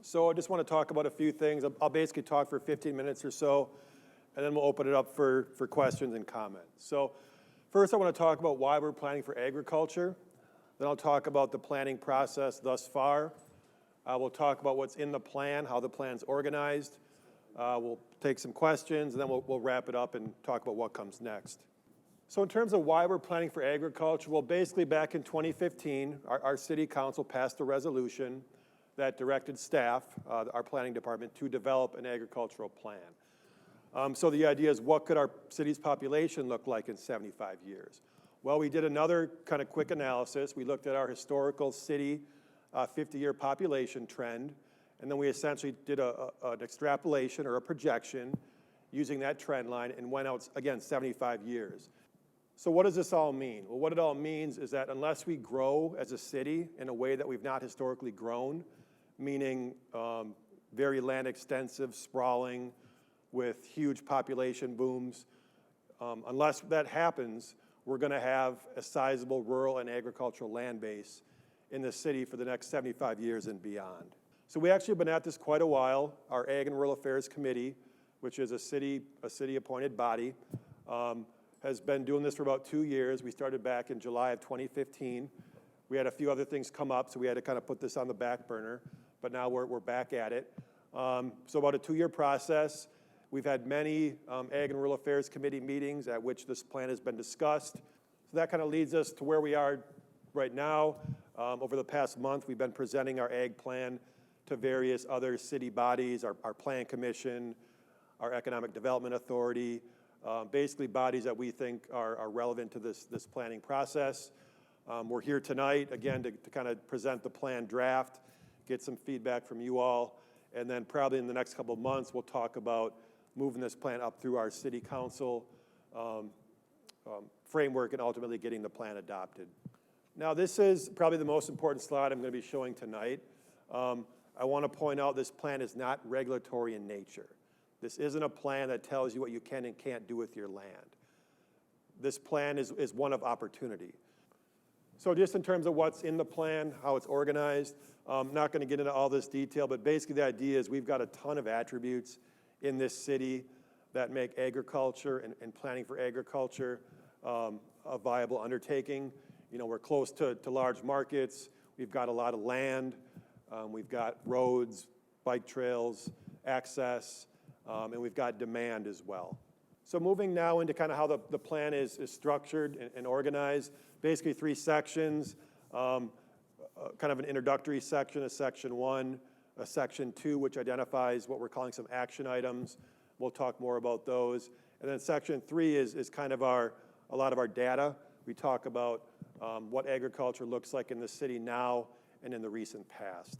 So I just want to talk about a few things. I'll basically talk for 15 minutes or so, and then we'll open it up for questions and comments. So first I want to talk about why we're planning for agriculture. Then I'll talk about the planning process thus far. We'll talk about what's in the plan, how the plan's organized. We'll take some questions, and then we'll wrap it up and talk about what comes next. So in terms of why we're planning for agriculture, well, basically back in 2015, our city council passed a resolution that directed staff, our planning department, to develop an agricultural plan. So the idea is, what could our city's population look like in 75 years? Well, we did another kind of quick analysis. We looked at our historical city 50-year population trend, and then we essentially did an extrapolation or a projection using that trend line and went out, again, 75 years. So what does this all mean? Well, what it all means is that unless we grow as a city in a way that we've not historically grown, meaning very land extensive, sprawling, with huge population booms, unless that happens, we're going to have a sizable rural and agricultural land base in the city for the next 75 years and beyond. So we actually have been at this quite a while. Our Ag and Rural Affairs Committee, which is a city-appointed body, has been doing this for about 2 years. We started back in July of 2015. We had a few other things come up, so we had to kind of put this on the back burner, but now we're back at it. So about a 2-year process. We've had many Ag and Rural Affairs Committee meetings at which this plan has been discussed. So that kind of leads us to where we are right now. Over the past month, we've been presenting our Ag plan to various other city bodies, our Plan Commission, our Economic Development Authority, basically bodies that we think are relevant to this planning process. We're here tonight, again, to kind of present the plan draft, get some feedback from you all, and then probably in the next couple of months, we'll talk about moving this plan up through our city council framework and ultimately getting the plan adopted. Now, this is probably the most important slide I'm going to be showing tonight. I want to point out this plan is not regulatory in nature. This isn't a plan that tells you what you can and can't do with your land. This plan is one of opportunity. So just in terms of what's in the plan, how it's organized, I'm not going to get into all this detail, but basically the idea is we've got a ton of attributes in this city that make agriculture and planning for agriculture a viable undertaking. You know, we're close to large markets. We've got a lot of land. We've got roads, bike trails, access, and we've got demand as well. So moving now into kind of how the plan is structured and organized, basically 3 sections, kind of an introductory section, a section 1, a section 2, which identifies what we're calling some action items. We'll talk more about those. And then section 3 is kind of a lot of our data. We talk about what agriculture looks like in the city now and in the recent past.